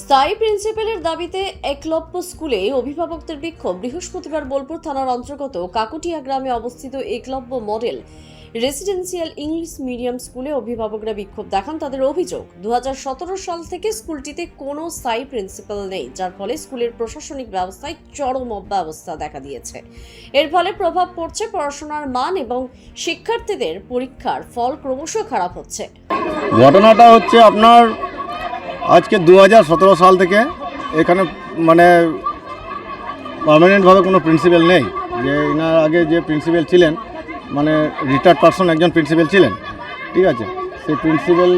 স্থায়ী প্রিন্সিপালের দাবিতে একলব্য স্কুলে অভিভাবকদের বিক্ষোভ। বৃহস্পতিবার বোলপুর থানার অন্তর্গত কাকুটিয়া গ্রামে অবস্থিত Eklavya model residential English medium স্কুলে অভিভাবকরা বিক্ষোভ দেখান। তাদের অভিযোগ 2017 সাল থেকে স্কুলটিতে কোনো স্থায়ী প্রিন্সিপাল নেই, যার ফলে স্কুলের প্রশাসনিক ব্যবস্থায় চরম অব্যবস্থা দেখা দিয়েছে। এর ফলে প্রভাব পড়ছে পড়াশোনার মান এবং শিক্ষার্থীদের পরীক্ষার ফল ক্রমশ খারাপ হচ্ছে। ঘটনাটা হচ্ছে আপনার আজকে 2017 সাল থেকে এখানে মানে পার্মানেন্টভাবে কোনো প্রিন্সিপাল নেই। যে এনার আগে যে প্রিন্সিপাল ছিলেন মানে রিটায়ার্ড পারসন একজন প্রিন্সিপাল ছিলেন, ঠিক আছে। সেই প্রিন্সিপাল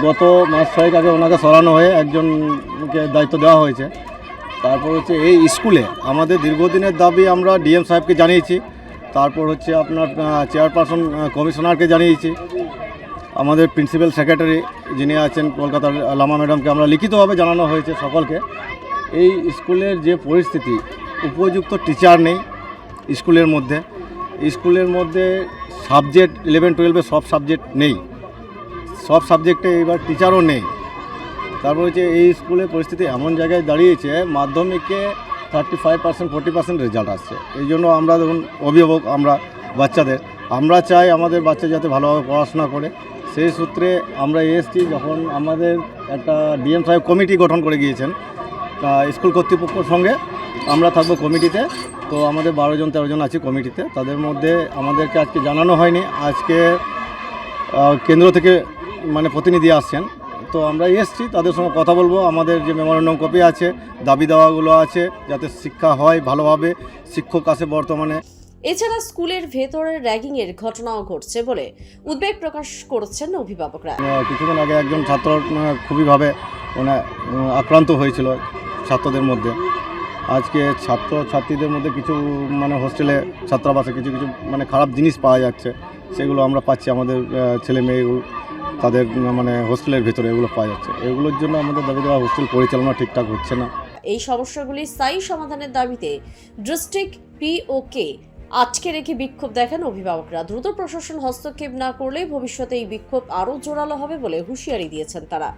গত মাস 6 আগে ওনাকে সরানো হয়ে একজনকে দায়িত্ব দেওয়া হয়েছে। তারপর হচ্ছে এই স্কুলে আমাদের দীর্ঘদিনের দাবি আমরা ডিএম সাহেবকে জানিয়েছি, তারপর হচ্ছে আপনার চেয়ারপারসন কমিশনারকে জানিয়েছি, আমাদের প্রিন্সিপাল সেক্রেটারি যিনি আছেন কলকাতার লামা ম্যাডামকে আমরা লিখিতভাবে জানানো হয়েছে সকলকে। এই স্কুলের যে পরিস্থিতি, উপযুক্ত টিচার নেই স্কুলের মধ্যে সাবজেক্ট 11-12 সব সাবজেক্ট নেই, সব সাবজেক্টে এবার টিচারও নেই। তারপর হচ্ছে এই স্কুলের পরিস্থিতি এমন জায়গায় দাঁড়িয়েছে, মাধ্যমিকে 35%-40% রেজাল্ট আসছে। এই জন্য আমরা দেখুন অভিভাবক, আমরা চাই আমাদের বাচ্চা যাতে ভালোভাবে পড়াশোনা করে। সেই সূত্রে আমরা এসেছি, যখন আমাদের একটা ডিএম সাহেব কমিটি গঠন করে গিয়েছেন স্কুল কর্তৃপক্ষের সঙ্গে, আমরা থাকবো কমিটিতে। তো আমাদের 12-13 জন আছি কমিটিতে। তাদের মধ্যে আমাদেরকে আজকে জানানো হয়নি, আজকে কেন্দ্র থেকে মানে প্রতিনিধি আসছেন। তো আমরা এসেছি, তাদের সঙ্গে কথা বলবো। আমাদের যে মেমোরেন্ডাম কপি আছে, দাবি দেওয়াগুলো আছে, যাতে শিক্ষা হয় ভালোভাবে, শিক্ষক আছে বর্তমানে। এছাড়া স্কুলের ভেতরের র্যাগিংয়ের ঘটনাও ঘটছে বলে উদ্বেগ প্রকাশ করছেন অভিভাবকরা। কিছুদিন আগে একজন ছাত্র খুবইভাবে আক্রান্ত হয়েছিল ছাত্রদের মধ্যে। আজকে ছাত্রছাত্রীদের মধ্যে কিছু মানে হোস্টেলে ছাত্রাবাসে কিছু মানে খারাপ জিনিস পাওয়া যাচ্ছে, সেগুলো আমরা পাচ্ছি। আমাদের ছেলে মেয়েগুলো তাদের মানে হোস্টেলের ভেতরে এগুলো পাওয়া যাচ্ছে। এগুলোর জন্য আমাদের দাবি দেওয়া হোস্টেল পরিচালনা ঠিকঠাক হচ্ছে না। এই সমস্যাগুলি স্থায়ী সমাধানের দাবিতে ডিস্ট্রিক্ট পিওকে আটকে রেখে বিক্ষোভ দেখান অভিভাবকরা। দ্রুত প্রশাসন হস্তক্ষেপ না করলে ভবিষ্যতে এই বিক্ষোভ আরও জোরালো হবে বলে হুঁশিয়ারি দিয়েছেন তারা।